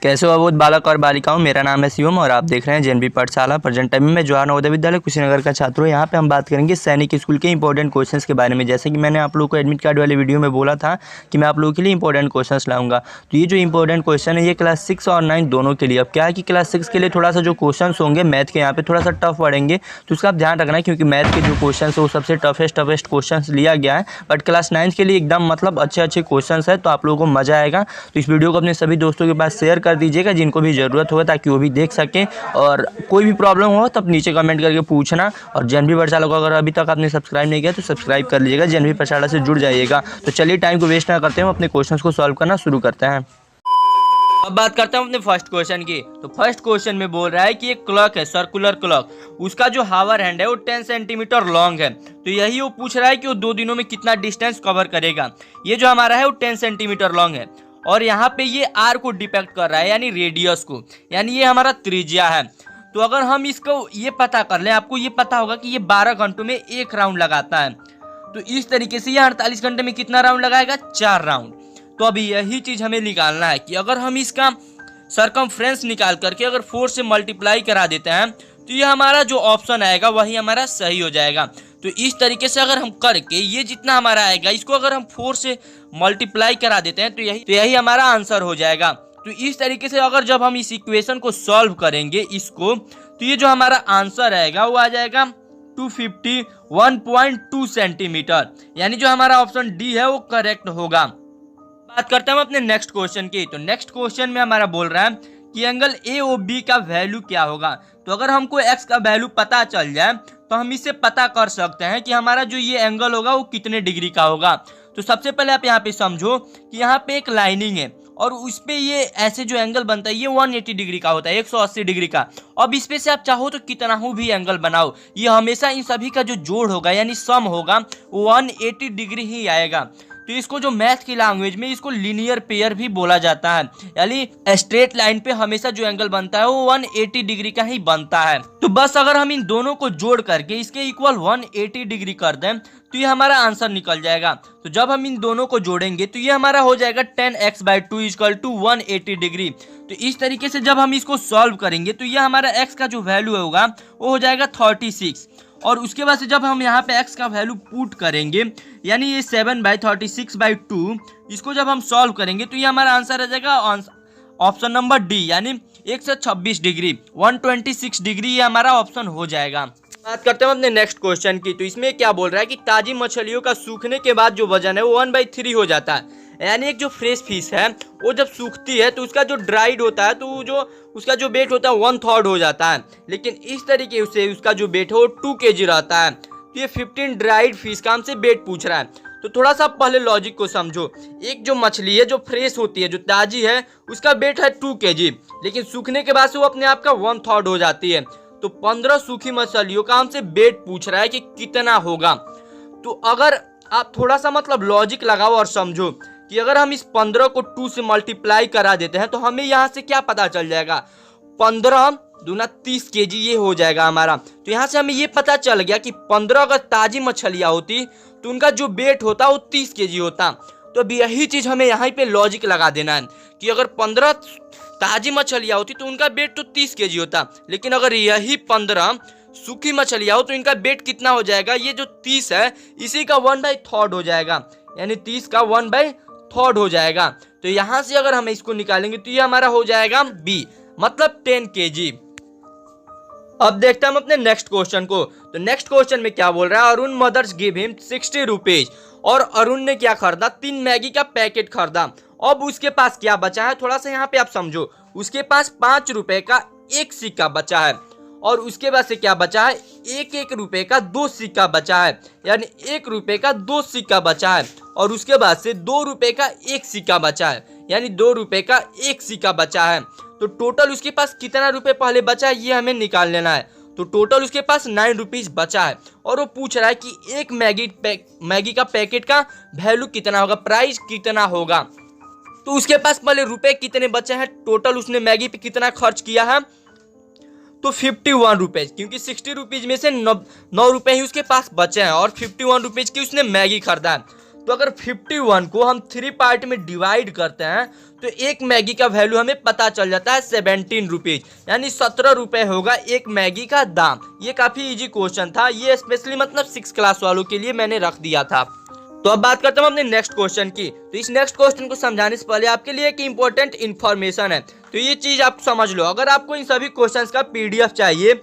कैसे हो बहुत बालक और बालिकाओं, मेरा नाम है शिवम और आप देख रहे हैं जेएनवी पाठशाला। प्रेजेंट टाइम में मैं जवाहर नवोदय विद्यालय कुशीनगर का छात्र हूँ। यहाँ पे हम बात करेंगे सैनिक स्कूल के इंपॉर्टेंट क्वेश्चंस के बारे में। जैसे कि मैंने आप लोगों को एडमिट कार्ड वाले वीडियो में बोला था कि मैं आप लोगों के लिए इंपॉर्टेंट क्वेश्चंस लाऊंगा। तो ये जो इंपॉर्टेंट क्वेश्चन है ये क्लास 6 और 9 दोनों के लिए। अब क्या है कि क्लास 6 के लिए थोड़ा सा जो क्वेश्चन होंगे मैथ के यहाँ पे थोड़ा सा टफ पड़ेंगे, तो उसका आप ध्यान रखना है क्योंकि मैथ के जो क्वेश्चन है वो सबसे टफेस्ट क्वेश्चन लिया गया है। बट क्लास 9 के लिए एकदम मतलब अच्छे क्वेश्चन है, तो आप लोगों को मजा आएगा। तो इस वीडियो को अपने सभी दोस्तों के पास शेयर कर दीजिएगा जिनको भी ज़रूरत हो, ताकि वो भी देख सकें। और कोई भी प्रॉब्लम हो तब नीचे कमेंट करके पूछना। और जेएनवी पाठशाला को अगर अभी तक आपने सब्सक्राइब नहीं किया तो सब्सक्राइब कर लीजिएगा, जेएनवी पाठशाला से जुड़ जाइएगा। तो चलिए टाइम को वेस्ट ना करते हैं, अपने क्वेश्चंस को सॉल्व करना शुरू करते हैं। अब बात करते हैं अपने फर्स्ट क्वेश्चन की। तो फर्स्ट क्वेश्चन में बोल रहा है कि एक क्लॉक है, सर्कुलर क्लॉक, उसका जो हावर हैंड है वो 10 सेंटीमीटर लॉन्ग है। तो यही वो पूछ रहा है कि वो 2 दिनों में कितना डिस्टेंस कवर करेगा। ये जो हमारा है वो 10 सेंटीमीटर लॉन्ग है और यहाँ पे ये आर को डिपेक्ट कर रहा है, यानी रेडियस को, यानी ये हमारा त्रिज्या है। तो अगर हम इसको ये पता कर लें, आपको ये पता होगा कि ये 12 घंटों में 1 राउंड लगाता है। तो इस तरीके से ये 48 घंटे में कितना राउंड लगाएगा? 4 राउंड। तो अभी यही चीज हमें निकालना है कि अगर हम इसका सरकमफ्रेंस निकाल करके अगर 4 से मल्टीप्लाई करा देते हैं तो ये हमारा जो ऑप्शन आएगा वही हमारा सही हो जाएगा। तो इस तरीके से अगर हम करके ये जितना हमारा आएगा इसको अगर हम 4 से मल्टीप्लाई करा देते हैं तो यही हमारा आंसर हो जाएगा। तो इस तरीके से अगर जब हम इस इक्वेशन को सॉल्व करेंगे इसको, तो ये जो हमारा आंसर आएगा वो आ जाएगा 251.2 सेंटीमीटर, यानी जो हमारा ऑप्शन डी है वो करेक्ट होगा। बात करते हैं हम अपने नेक्स्ट क्वेश्चन की। तो नेक्स्ट क्वेश्चन में हमारा बोल रहा है कि एंगल ए ओ बी का वैल्यू क्या होगा। तो अगर हमको एक्स का वैल्यू पता चल जाए तो हम इससे पता कर सकते हैं कि हमारा जो ये एंगल होगा वो कितने डिग्री का होगा। तो सबसे पहले आप यहाँ पे समझो कि यहाँ पे एक लाइनिंग है और उस पे ये ऐसे जो एंगल बनता है ये 180 डिग्री का होता है, 180 डिग्री का। अब इस पे से आप चाहो तो कितना हो भी एंगल बनाओ, ये हमेशा इन सभी का जो जोड़ होगा यानी सम होगा 180 डिग्री ही आएगा। तो इसको जो मैथ की लैंग्वेज में इसको लीनियर पेयर भी बोला जाता है, यानी स्ट्रेट लाइन पे हमेशा जो एंगल बनता है वो 180 डिग्री का ही बनता है। तो बस अगर हम इन दोनों को जोड़ करके इसके इक्वल 180 डिग्री कर दें तो ये हमारा आंसर निकल जाएगा। तो जब हम इन दोनों को जोड़ेंगे तो ये हमारा हो जाएगा 10x/2 = 180 डिग्री। तो इस तरीके से जब हम इसको सॉल्व करेंगे तो ये हमारा x का जो वैल्यू होगा वो हो जाएगा 36। और उसके बाद से जब हम यहाँ पे x का वैल्यू पुट करेंगे यानी ये 7/36/2, इसको जब हम सॉल्व करेंगे तो ये हमारा आंसर आ जाएगा ऑप्शन नंबर डी, यानी 126 डिग्री, 126 डिग्री ये हमारा ऑप्शन हो जाएगा। बात करते हैं अपने नेक्स्ट क्वेश्चन की। तो इसमें क्या बोल रहा है कि ताजी मछलियों का सूखने के बाद जो वजन है वो 1/3 हो जाता है। यानी एक जो फ्रेश फिश है वो जब सूखती है तो उसका जो ड्राइड होता है तो उसका जो वेट होता है 1/3 हो जाता है, लेकिन इस तरीके से उसका जो वेट है वो 2 kg रहता है। तो ये 15 ड्राइड फिश का हमसे वेट पूछ रहा है। तो थोड़ा सा पहले लॉजिक को समझो। एक जो मछली है जो फ्रेश होती है, जो ताजी है, उसका वेट है 2 kg, लेकिन सूखने के बाद से वो अपने आप का 1/3 हो जाती है। तो 15 सूखी मछलियों का हमसे वेट पूछ रहा है कि कितना होगा। तो अगर आप थोड़ा सा मतलब लॉजिक लगाओ और समझो कि अगर हम इस 15 को 2 से मल्टीप्लाई करा देते हैं तो हमें यहाँ से क्या पता चल जाएगा, 15 दूना 30 kg ये हो जाएगा हमारा। तो यहाँ से हमें ये पता चल गया कि 15 अगर ताजी मछलियाँ होती तो उनका जो वेट होता वो 30 kg होता। तो अब यही चीज हमें यहाँ पे लॉजिक लगा देना है कि अगर 15 ताजी मछलियाँ होती तो उनका वेट तो 30 kg होता, लेकिन अगर यही 15 सूखी मछलियाँ हो तो इनका वेट कितना हो जाएगा, ये जो 30 है इसी का 1/3 हो जाएगा, यानी 30 का 1/3 हो जाएगा। तो यहाँ से अगर हम इसको निकालेंगे तो ये हमारा हो जाएगा बी, मतलब 10 kg। अब देखते हैं हम अपने नेक्स्ट क्वेश्चन को। तो नेक्स्ट क्वेश्चन में क्या बोल रहा है, Arun mothers give him 60 rupees. और अरुण ने क्या खरीदा, 3 मैगी का पैकेट खरीदा। अब उसके पास क्या बचा है, थोड़ा सा यहाँ पे आप समझो। उसके पास 5 रुपए का 1 सिक्का बचा है और उसके बाद से क्या बचा है, 1 रुपए का 2 सिक्का बचा है, यानी 1 रुपए का 2 सिक्का बचा है। और उसके बाद से 2 रुपए का 1 सिक्का बचा है, यानी 2 रुपए का 1 सिक्का बचा है। तो टोटल उसके पास कितना रुपए पहले बचा है ये हमें निकाल लेना है। तो टोटल उसके पास 9 रुपीज बचा है और वो पूछ रहा है कि एक मैगी का पैकेट का वैल्यू कितना होगा, प्राइस कितना होगा। तो उसके पास पहले रुपए कितने बचे हैं, टोटल उसने मैगी पे कितना खर्च किया है, तो 51 रुपीज, क्योंकि 60 रुपीज में से 9 रुपए ही उसके पास बचे हैं और 51 रुपीज की उसने मैगी खरीदा है। तो अगर 51 को हम 3 पार्ट में डिवाइड करते हैं तो एक मैगी का वैल्यू हमें पता चल जाता है 17 रुपीज, यानी 17 रुपए होगा एक मैगी का दाम। ये काफी इजी क्वेश्चन था, ये स्पेशली मतलब 6 क्लास वालों के लिए मैंने रख दिया था। तो अब बात करता हूँ अपने नेक्स्ट क्वेश्चन की। तो इस नेक्स्ट क्वेश्चन को समझाने से पहले आपके लिए एक इंपॉर्टेंट इन्फॉर्मेशन है, तो ये चीज आप समझ लो। अगर आपको इन सभी क्वेश्चंस का पीडीएफ चाहिए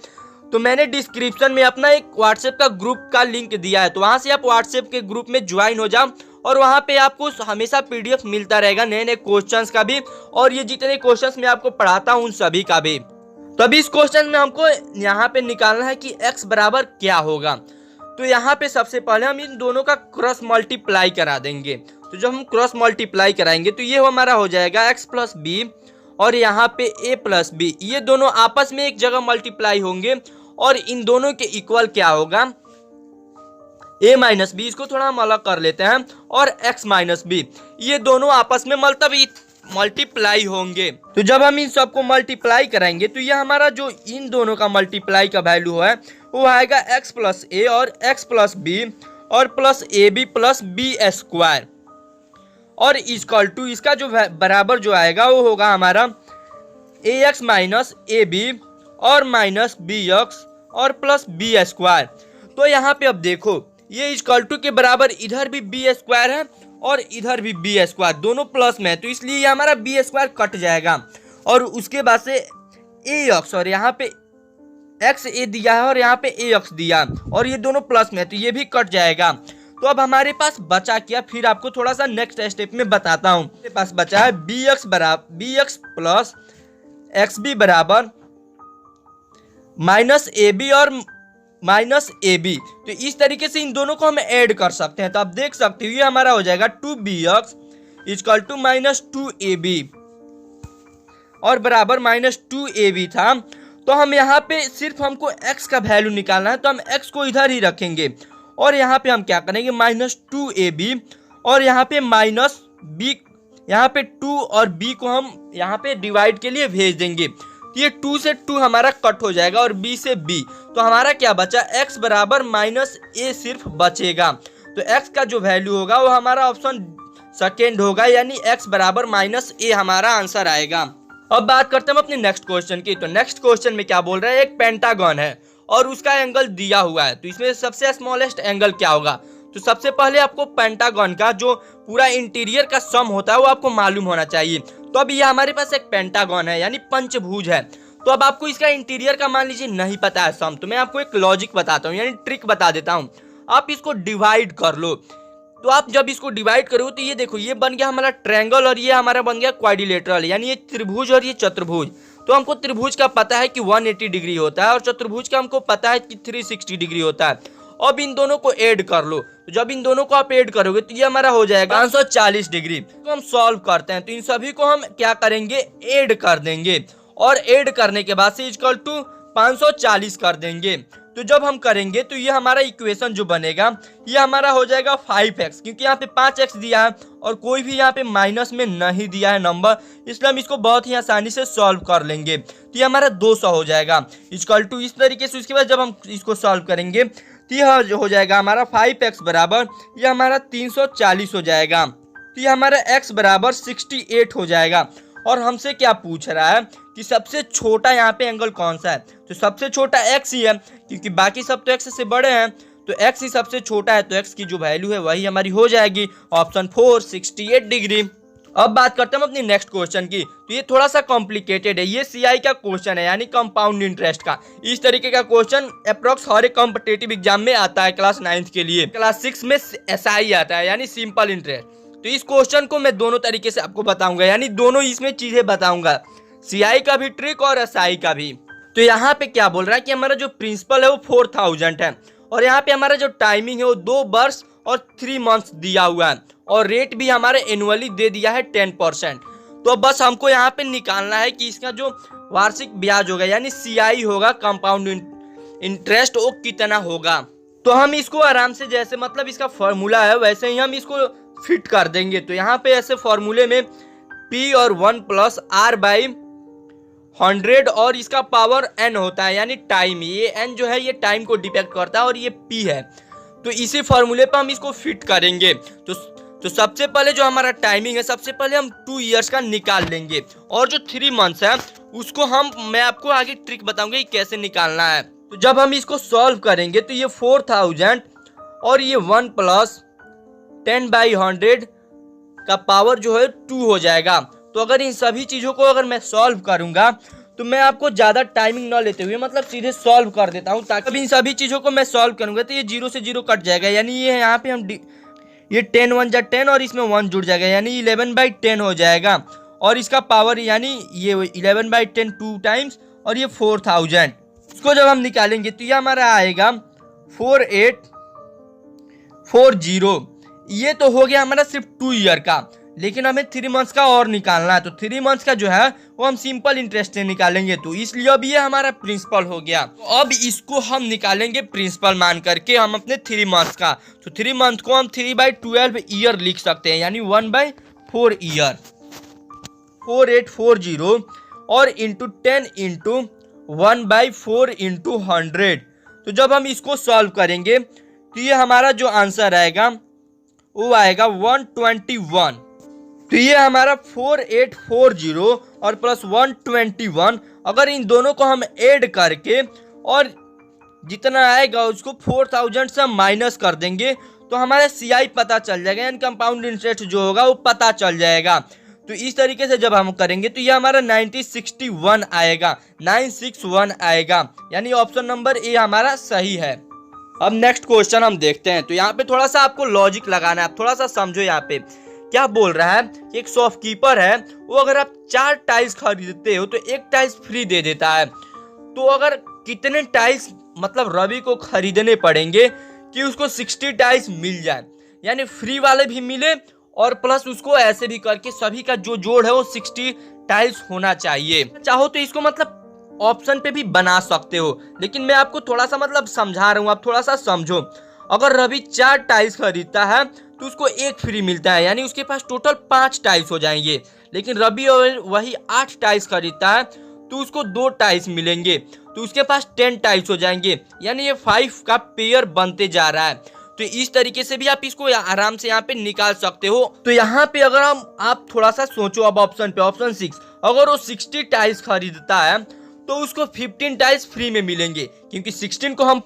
तो मैंने डिस्क्रिप्शन में अपना एक व्हाट्सएप का ग्रुप का लिंक दिया है, तो वहां से आप व्हाट्सएप के ग्रुप में ज्वाइन हो जाओ और वहां पे आपको हमेशा पीडीएफ मिलता रहेगा नए नए क्वेश्चंस का भी, और ये जितने क्वेश्चंस मैं आपको पढ़ाता हूँ उन सभी का भी। तो अभी इस क्वेश्चन में हमको यहाँ पे निकालना है कि x बराबर क्या होगा। तो यहाँ पे सबसे पहले हम इन दोनों का क्रॉस मल्टीप्लाई करा देंगे। तो जब हम क्रॉस मल्टीप्लाई कराएंगे तो ये हमारा हो जाएगा x प्लस बी, और यहाँ पे a प्लस बी, ये दोनों आपस में एक जगह मल्टीप्लाई होंगे और इन दोनों के इक्वल क्या होगा a माइनस बी। इसको थोड़ा हम अलग कर लेते हैं, और x माइनस बी, ये दोनों आपस में मल्टीप्लाई होंगे। तो जब हम इन सबको मल्टीप्लाई कराएंगे तो ये हमारा जो इन दोनों का मल्टीप्लाई का वैल्यू है वो आएगा x प्लस ए और x प्लस बी और plus a b plus b square, और इक्वल टू इसका जो बराबर जो आएगा वो होगा हमारा a x minus a b और माइनस बी एक्स और प्लस बी स्क्वायर। तो यहाँ पे अब देखो ये इक्वल टू के बराबर इधर भी बी स्क्वायर है और इधर भी बी स्क्वायर, दोनों प्लस में है, तो इसलिए ये हमारा बी स्क्वायर कट जाएगा। और उसके बाद से ए एक्स, और यहाँ पे एक्स ए दिया है और यहाँ पे ए एक्स दिया, और ये दोनों प्लस में है तो ये भी कट जाएगा। तो अब हमारे पास बचा क्या, फिर आपको थोड़ा सा नेक्स्ट स्टेप में बताता हूँ। मेरे पास बचा है b x plus x b बराबर माइनस ए बी और माइनस ए बी। तो इस तरीके से इन दोनों को हम ऐड कर सकते हैं। तो आप देख सकते हो ये हमारा हो जाएगा 2bx equal to minus 2ab और बराबर माइनस 2ab था। तो हम यहाँ पे सिर्फ हमको x का वैल्यू निकालना है, तो हम x को इधर ही रखेंगे और यहाँ पे हम क्या करेंगे माइनस 2ab और यहाँ पे माइनस b, यहाँ पे 2 और b को हम यहाँ पे डिवाइड के लिए भेज देंगे। तो ये 2 से 2 हमारा कट हो जाएगा और b से b, तो हमारा क्या बचा x बराबर माइनस a सिर्फ बचेगा। तो x का जो वैल्यू होगा वो हमारा ऑप्शन सेकेंड होगा, यानी x बराबर माइनस a हमारा आंसर आएगा। अब बात करते हैं अपने नेक्स्ट क्वेश्चन की। तो नेक्स्ट क्वेश्चन में क्या बोल रहा है, एक पेंटागन है और उसका एंगल दिया हुआ है, तो इसमें सबसे स्मॉलेस्ट एंगल क्या होगा। तो सबसे पहले आपको पेंटागन का जो पूरा इंटीरियर का सम होता है वो आपको मालूम होना चाहिए। तो अब ये हमारे पास एक पेंटागन है यानी पंचभुज है। तो अब आपको इसका इंटीरियर का मान लीजिए नहीं पता है सम, तो मैं आपको एक लॉजिक बताता हूँ यानी ट्रिक बता देता हूँ। आप इसको डिवाइड कर लो। तो आप जब इसको डिवाइड करो तो ये देखो ये बन गया हमारा ट्रायंगल और ये हमारा बन गया क्वाड्रिलेटरल, यानी ये त्रिभुज और ये चतुर्भुज। तो हमको त्रिभुज का पता है कि 180 डिग्री होता है और चतुर्भुज का हमको पता है कि 360 डिग्री होता है। अब इन दोनों को ऐड कर लो। तो जब इन दोनों को आप ऐड करोगे तो ये हमारा हो जाएगा 540 डिग्री। तो हम सॉल्व करते हैं, तो इन सभी को हम क्या करेंगे ऐड कर देंगे और ऐड करने के बाद से इक्वल टू 540 कर देंगे। तो जब हम करेंगे तो ये हमारा इक्वेशन जो बनेगा ये हमारा हो जाएगा 5x, क्योंकि यहाँ पे 5x दिया है और कोई भी यहाँ पे माइनस में नहीं दिया है नंबर, इसलिए हम इसको बहुत ही आसानी से सॉल्व कर लेंगे। तो ये हमारा 200 हो जाएगा इक्वल टू इस तरीके से। उसके बाद जब हम इसको सॉल्व करेंगे तो यह हो जाएगा हमारा 5x बराबर ये हमारा 340 हो जाएगा। तो ये हमारा x बराबर 68 हो जाएगा। और हमसे क्या पूछ रहा है कि सबसे छोटा यहाँ पे एंगल कौन सा है। तो सबसे छोटा x ही है, क्योंकि बाकी सब तो x से बड़े हैं, तो x ही सबसे छोटा है, तो x की जो वैल्यू है वही हमारी हो जाएगी ऑप्शन 4 68 डिग्री। अब बात करते हैं अपनी नेक्स्ट क्वेश्चन की। तो ये थोड़ा सा कॉम्प्लिकेटेड है, ये CI का क्वेश्चन है यानी कंपाउंड इंटरेस्ट का। इस तरीके का क्वेश्चन अप्रोक्स हर एक कॉम्पिटेटिव एग्जाम में आता है क्लास 9th के लिए। क्लास 6 में SI आता है यानी सिंपल इंटरेस्ट। तो इस क्वेश्चन को मैं दोनों तरीके से आपको बताऊंगा, यानी दोनों इसमें चीजें बताऊंगा, CI का भी ट्रिक और SI का भी। तो यहाँ पे क्या बोल रहा है कि हमारा जो प्रिंसिपल है वो 4000 है और यहाँ पे हमारा जो टाइमिंग है वो 2 वर्ष और 3 मंथ्स दिया हुआ है और रेट भी हमारे एनुअली दे दिया है 10%। तो बस हमको यहाँ पे निकालना है कि इसका जो वार्षिक ब्याज होगा यानी CI होगा कंपाउंड इंटरेस्ट वो कितना होगा। तो हम इसको आराम से जैसे मतलब इसका फॉर्मूला है वैसे ही हम इसको फिट कर देंगे। तो यहाँ पे ऐसे फॉर्मूले में P और 1 प्लस R बाई 100 और इसका पावर N होता है यानी टाइम। ये N जो है ये टाइम को डिपेक्ट करता है और ये P है। तो इसी फॉर्मूले पर हम इसको फिट करेंगे। तो तो सबसे पहले जो हमारा टाइमिंग है, सबसे पहले हम 2 ईयर्स का निकाल लेंगे और जो 3 मंथ्स है उसको मैं आपको आगे ट्रिक बताऊंगा कि कैसे निकालना है। तो जब हम इसको सॉल्व करेंगे तो ये 4000 और ये 1 प्लस 10/100 का पावर जो है 2 हो जाएगा। तो अगर इन सभी चीज़ों को अगर मैं सॉल्व करूंगा तो मैं आपको ज़्यादा टाइमिंग न लेते हुए मतलब सीधे सॉल्व कर देता हूँ, ताकि इन सभी चीज़ों को मैं सॉल्व करूंगा तो ये 0 से 0 कट जाएगा, यानी ये यहाँ पे हम ये 10 1 जा 10 और इसमें 1 जुड़ जाएगा, यानी 11/10 हो जाएगा। और इसका पावर यानी ये 11/10 2 टाइम्स और ये 4000, इसको जब हम निकालेंगे तो ये हमारा आएगा 4840। ये तो हो गया हमारा सिर्फ 2 ईयर का, लेकिन हमें 3 मंथ्स का और निकालना है। तो 3 मंथ्स का जो है वो हम सिंपल इंटरेस्ट से निकालेंगे, तो इसलिए अब ये हमारा प्रिंसिपल हो गया। तो अब इसको हम निकालेंगे प्रिंसिपल मान करके हम अपने 3 मंथ्स का। तो 3 मंथ को हम 3/12 ईयर लिख सकते हैं, यानी 1/4 ईयर 4840 और इंटू 10 इंटू 1/4 इंटू 100। तो जब हम इसको सॉल्व करेंगे तो ये हमारा जो आंसर आएगा वो आएगा 121। तो ये हमारा 4840 और प्लस 121, अगर इन दोनों को हम ऐड करके और जितना आएगा उसको 4000 से हम माइनस कर देंगे तो हमारा CI पता चल जाएगा, यानी कंपाउंड इंटरेस्ट जो होगा वो पता चल जाएगा। तो इस तरीके से जब हम करेंगे तो ये हमारा 961 आएगा, 961 आएगा, यानी ऑप्शन नंबर ए हमारा सही है। अब नेक्स्ट क्वेश्चन हम देखते हैं। तो यहाँ पे थोड़ा सा आपको लॉजिक लगाना है, आप थोड़ा सा समझो। यहाँ पे क्या बोल रहा है, एक शॉपकीपर है, वो अगर आप 4 टाइल्स खरीदते हो तो 1 टाइल्स फ्री दे देता है। तो अगर कितने टाइल्स मतलब रवि को खरीदने पड़ेंगे कि उसको 60 टाइल्स मिल जाए, यानी फ्री वाले भी मिले और प्लस उसको ऐसे भी करके सभी का जो जोड़ है वो 60 टाइल्स होना चाहिए। चाहो तो इसको मतलब ऑप्शन पे भी बना सकते हो, लेकिन मैं आपको थोड़ा सा मतलब समझा रहा हूँ, आप थोड़ा सा समझो। अगर रवि 4 टाइल्स खरीदता है तो उसको 1 फ्री मिलता है, यानी उसके पास टोटल 5 टाइल्स हो जाएंगे। लेकिन रवि वही 8 टाइल्स खरीदता है तो उसको 2 टाइल्स मिलेंगे, तो उसके पास 10 टाइल्स हो जाएंगे, यानी ये 5 का पेयर बनते जा रहा है। तो इस तरीके से भी आप इसको आराम से यहाँ पे निकाल सकते हो। तो यहाँ पे अगर आप थोड़ा सा सोचो, अब ऑप्शन पे ऑप्शन 6, अगर वो 60 टाइल्स खरीदता है तो उसको 15 टाइल्स फ्री में मिलेंगे, क्योंकि 16 को हम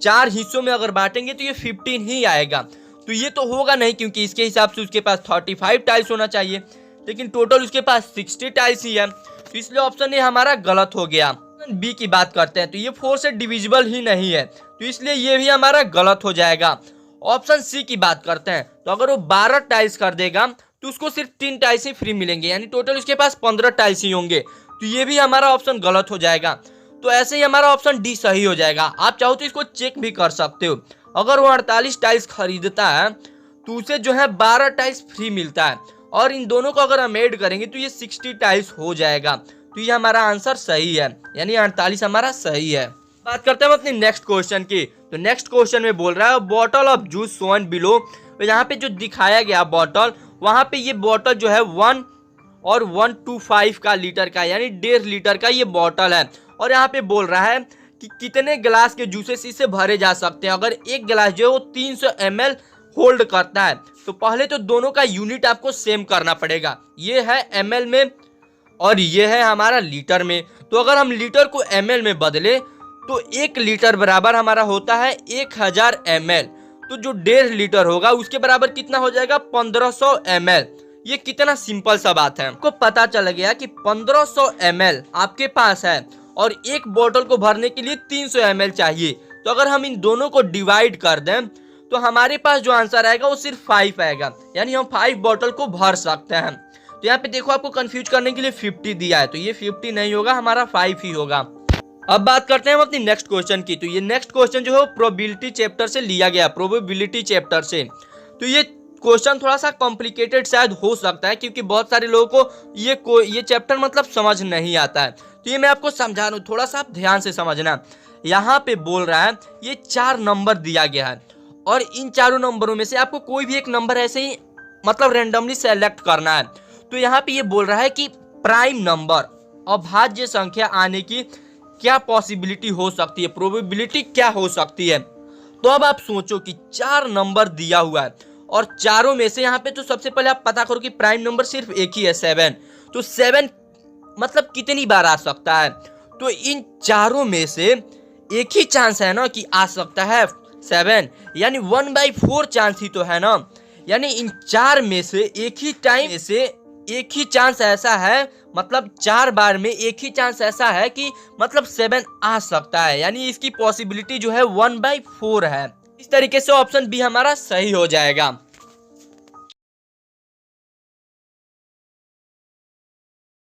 4 हिस्सों में अगर बांटेंगे तो ये 15 ही आएगा। तो ये तो होगा नहीं, क्योंकि इसके हिसाब से उसके पास 35 टाइल्स होना चाहिए, लेकिन टोटल उसके पास 60 टाइल्स ही है। तो इसलिए ऑप्शन ए हमारा गलत हो गया। बी की बात करते हैं तो ये 4 से डिविजिबल ही नहीं है, तो इसलिए ये भी हमारा गलत हो जाएगा। ऑप्शन सी की बात करते हैं तो अगर वो 12 टाइल्स कर देगा तो उसको सिर्फ 3 टाइल्स ही फ्री मिलेंगे, यानी टोटल उसके पास 15 टाइल्स ही होंगे। तो ये भी हमारा ऑप्शन गलत हो जाएगा। तो ऐसे ही हमारा ऑप्शन डी सही हो जाएगा। आप चाहो तो इसको चेक भी कर सकते हो। अगर वो 48 टाइल्स खरीदता है तो उसे जो है 12 टाइल्स फ्री मिलता है, और इन दोनों को अगर हम ऐड करेंगे तो ये 60 टाइल्स हो जाएगा। तो ये हमारा आंसर सही है, यानी 48 हमारा सही है। बात करते हैं हम अपने नेक्स्ट क्वेश्चन की। तो नेक्स्ट क्वेश्चन में बोल रहा है bottle of juice shown below. तो यहाँ पे जो दिखाया गया बॉटल, वहां पे ये बॉटल जो है 1 और 125 का लीटर का, यानी 1.5 लीटर का ये बॉटल है। और यहाँ पे बोल रहा है कि कितने गिलास के जूसेस इससे भरे जा सकते हैं। अगर एक गिलास जो है वो 300 ml होल्ड करता है, तो पहले तो दोनों का यूनिट आपको सेम करना पड़ेगा। ये है ml में और ये है हमारा लीटर में। तो अगर हम लीटर को ml में बदले तो 1 लीटर बराबर हमारा होता है 1000 ml। तो जो 1.5 लीटर होगा उसके बराबर कितना हो जाएगा 1500 ml। ये कितना सिंपल सा बात है। आपको पता चल गया कि 1500 ml आपके पास है और एक बोतल को भरने के लिए 300 ml चाहिए। तो अगर हम इन दोनों को डिवाइड कर दें तो हमारे पास जो आंसर आएगा वो सिर्फ 5 आएगा, यानी हम 5 बोतल को भर सकते हैं। तो यहाँ पे देखो आपको कंफ्यूज करने के लिए 50 दिया है, तो ये 50 नहीं होगा, हमारा 5 ही होगा। अब बात करते हैं हम अपनी नेक्स्ट क्वेश्चन की। तो ये नेक्स्ट क्वेश्चन जो है प्रोबेबिलिटी चैप्टर से लिया गया, प्रोबेबिलिटी चैप्टर से। तो ये क्वेश्चन थोड़ा सा कॉम्प्लिकेटेड शायद हो सकता है, क्योंकि बहुत सारे लोगों को ये चैप्टर मतलब समझ नहीं आता है। तो ये मैं आपको समझा रहा हूँ, थोड़ा सा आप ध्यान से समझना। यहाँ पे बोल रहा है ये 4 नंबर दिया गया है और इन चारों नंबरों में से आपको कोई भी एक नंबर ऐसे ही मतलब रेंडमली सेलेक्ट करना है। तो यहाँ पे ये बोल रहा है कि प्राइम नंबर अभाज्य संख्या आने की क्या पॉसिबिलिटी हो सकती है, प्रोबेबिलिटी क्या हो सकती है। तो अब आप सोचो कि 4 नंबर दिया हुआ है और चारों में से यहाँ पे तो सबसे पहले आप पता करो कि प्राइम नंबर सिर्फ एक ही है 7, तो 7 मतलब कितनी बार आ सकता है। तो इन चारों में से एक ही चांस है ना कि आ सकता है 7, यानी 1/4 चांस ही तो है ना। यानी इन चार में से एक ही टाइम में से एक ही चांस ऐसा है, मतलब 4 बार में एक ही चांस ऐसा है कि मतलब 7 आ सकता है, यानी इसकी पॉसिबिलिटी जो है 1/4 है। इस तरीके से ऑप्शन बी हमारा सही हो जाएगा।